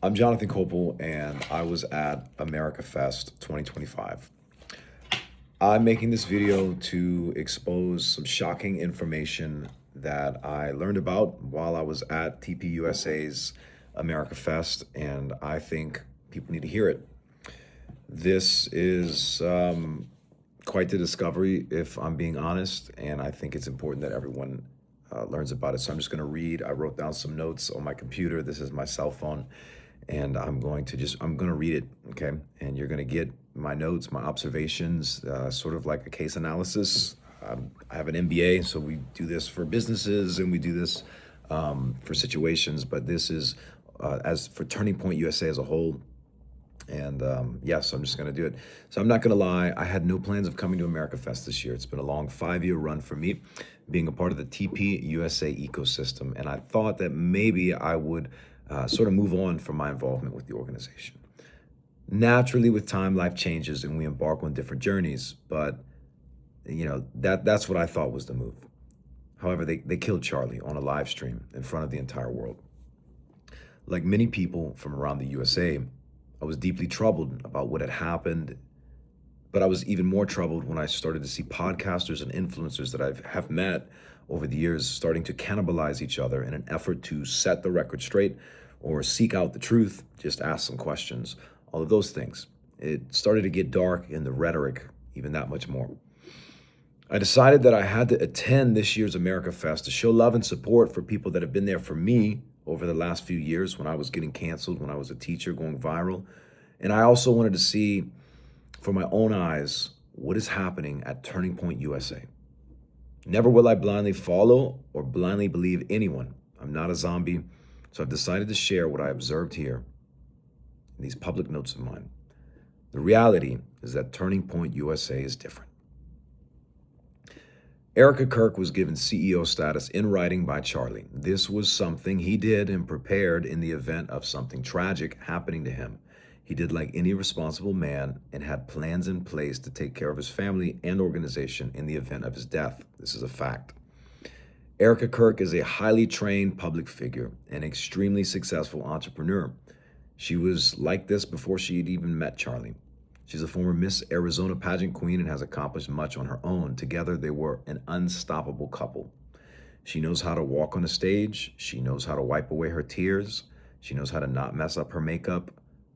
I'm Jonathan Copel, and I was at AmericaFest 2025. I'm making this video to expose some shocking information that I learned about while I was at TPUSA's AmericaFest, and I think people need to hear it. This is quite the discovery, if I'm being honest, and I think it's important that everyone learns about it. So I'm just going to read. I wrote down some notes on my computer. This is my cell phone, and I'm going to read it, okay? And you're going to get my notes, my observations, sort of like a case analysis. I have an MBA, so we do this for businesses and we do this for situations, but this is as for Turning Point USA as a whole. And yes, I'm just going to do it. So I'm not going to lie. I had no plans of coming to AmericaFest this year. It's been a long 5-year run for me, being a part of the TPUSA ecosystem. And I thought that maybe I would sort of move on from my involvement with the organization. Naturally, with time, life changes and we embark on different journeys. But, that's what I thought was the move. However, they killed Charlie on a live stream in front of the entire world. Like many people from around the USA, I was deeply troubled about what had happened, but I was even more troubled when I started to see podcasters and influencers that I have met over the years starting to cannibalize each other in an effort to set the record straight or seek out the truth, just ask some questions, all of those things. It started to get dark in the rhetoric, even that much more. I decided that I had to attend this year's America Fest to show love and support for people that have been there for me over the last few years when I was getting canceled, when I was a teacher going viral. And I also wanted to see for my own eyes what is happening at Turning Point USA. Never will I blindly follow or blindly believe anyone. I'm not a zombie, so I've decided to share what I observed here in these public notes of mine. The reality is that Turning Point USA is different. Kirk was given CEO status in writing by Charlie. This was something he did and prepared in the event of something tragic happening to him. He did like any responsible man and had plans in place to take care of his family and organization in the event of his death. This is a fact. Kirk is a highly trained public figure, an extremely successful entrepreneur. She was like this before she had even met Charlie. She's a former Miss Arizona pageant queen and has accomplished much on her own. Together, they were an unstoppable couple. She knows how to walk on a stage. She knows how to wipe away her tears. She knows how to not mess up her makeup.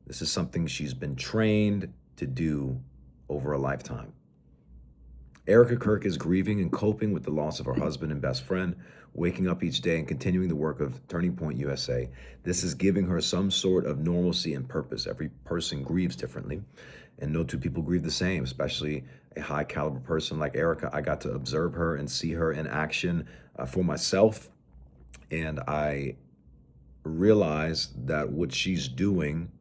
This is something she's been trained to do over a lifetime. Kirk is grieving and coping with the loss of her husband and best friend, waking up each day and continuing the work of Turning Point USA. This is giving her some sort of normalcy and purpose. Every person grieves differently, and no two people grieve the same, especially a high caliber person like Erica. I got to observe her and see her in action for myself, and I realized that what she's doing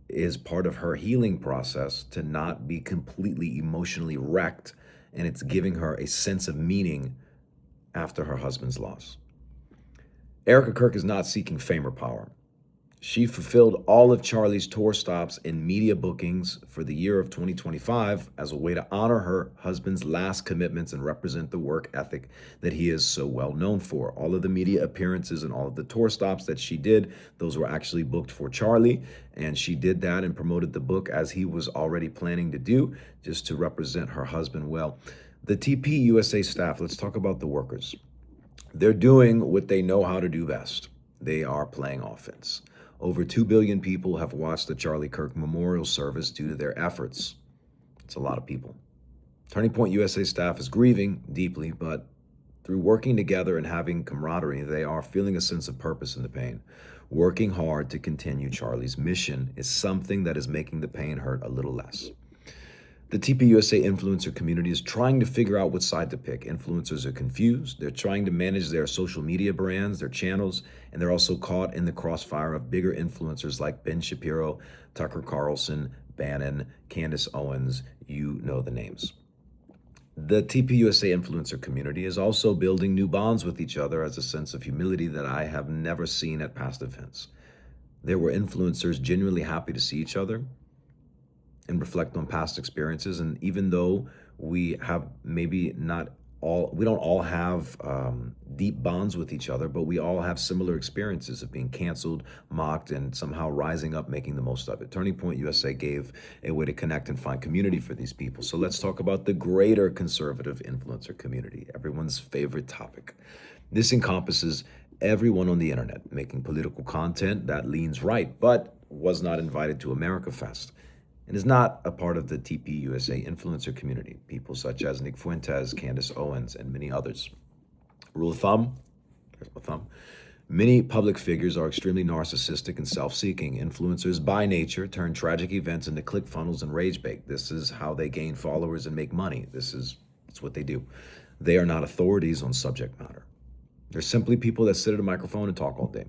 is part of her healing process to not be completely emotionally wrecked, and it's giving her a sense of meaning after her husband's loss. Kirk is not seeking fame or power. She fulfilled all of Charlie's tour stops and media bookings for the year of 2025 as a way to honor her husband's last commitments and represent the work ethic that he is so well known for. All of the media appearances and all of the tour stops that she did, those were actually booked for Charlie, and she did that and promoted the book as he was already planning to do, just to represent her husband well. The TPUSA staff, let's talk about the workers. They're doing what they know how to do best. They are playing offense. Over 2 billion people have watched the Charlie Kirk Memorial Service due to their efforts. It's a lot of people. Turning Point USA staff is grieving deeply, but through working together and having camaraderie, they are feeling a sense of purpose in the pain. Working hard to continue Charlie's mission is something that is making the pain hurt a little less. The TPUSA influencer community is trying to figure out what side to pick. Influencers are confused. They're trying to manage their social media brands, their channels, and they're also caught in the crossfire of bigger influencers like Ben Shapiro, Tucker Carlson, Bannon, Candace Owens. You know the names. The TPUSA influencer community is also building new bonds with each other as a sense of humility that I have never seen at past events. There were influencers genuinely happy to see each other and reflect on past experiences. And even though we have maybe not we don't all have deep bonds with each other, but we all have similar experiences of being canceled, mocked, and somehow rising up, making the most of it. Turning Point USA gave a way to connect and find community for these people. So let's talk about the greater conservative influencer community, everyone's favorite topic. This encompasses everyone on the internet making political content that leans right, but was not invited to AmericaFest and is not a part of the TPUSA influencer community, people such as Nick Fuentes, Candace Owens, and many others. Rule of thumb, here's my thumb. Many public figures are extremely narcissistic and self-seeking. Influencers by nature turn tragic events into click funnels and rage bait. This is how they gain followers and make money. That's what they do. They are not authorities on subject matter. They're simply people that sit at a microphone and talk all day.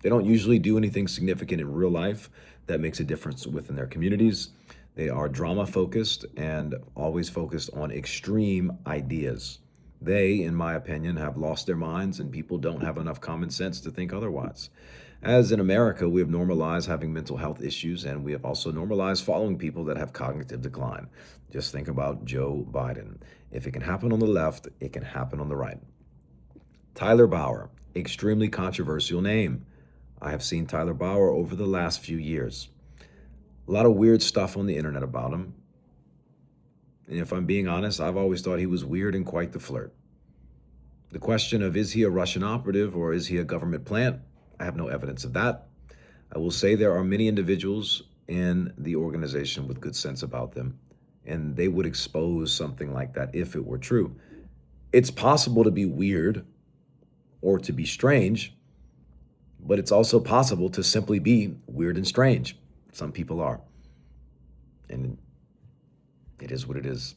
They don't usually do anything significant in real life that makes a difference within their communities. They are drama focused and always focused on extreme ideas. They, in my opinion, have lost their minds, and people don't have enough common sense to think otherwise. As in America, we have normalized having mental health issues, and we have also normalized following people that have cognitive decline. Just think about Joe Biden. If it can happen on the left, it can happen on the right. Tyler Bauer, extremely controversial name. I have seen Tyler Bauer over the last few years. A lot of weird stuff on the internet about him. And if I'm being honest, I've always thought he was weird and quite the flirt. The question of is he a Russian operative or is he a government plant? I have no evidence of that. I will say there are many individuals in the organization with good sense about them, and they would expose something like that if it were true. It's possible to be weird or to be strange, but it's also possible to simply be weird and strange. Some people are. And it is what it is.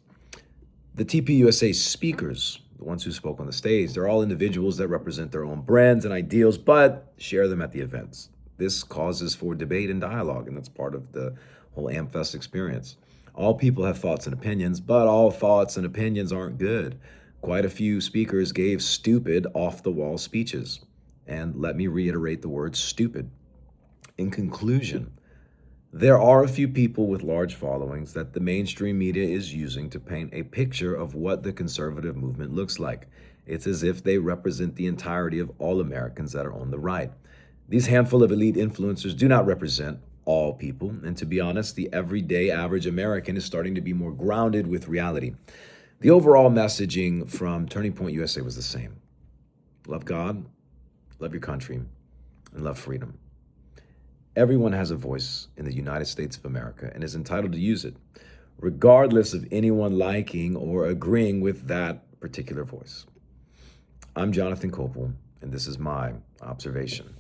The TPUSA speakers, the ones who spoke on the stage, they're all individuals that represent their own brands and ideals, but share them at the events. This causes for debate and dialogue, and that's part of the whole AMFEST experience. All people have thoughts and opinions, but all thoughts and opinions aren't good. Quite a few speakers gave stupid, off-the-wall speeches. And let me reiterate the word stupid. In conclusion, there are a few people with large followings that the mainstream media is using to paint a picture of what the conservative movement looks like. It's as if they represent the entirety of all Americans that are on the right. These handful of elite influencers do not represent all people, and to be honest, the everyday average American is starting to be more grounded with reality. The overall messaging from Turning Point USA was the same. Love God, love your country, and love freedom. Everyone has a voice in the United States of America and is entitled to use it, regardless of anyone liking or agreeing with that particular voice. I'm Jonathan Copel, and this is my observation.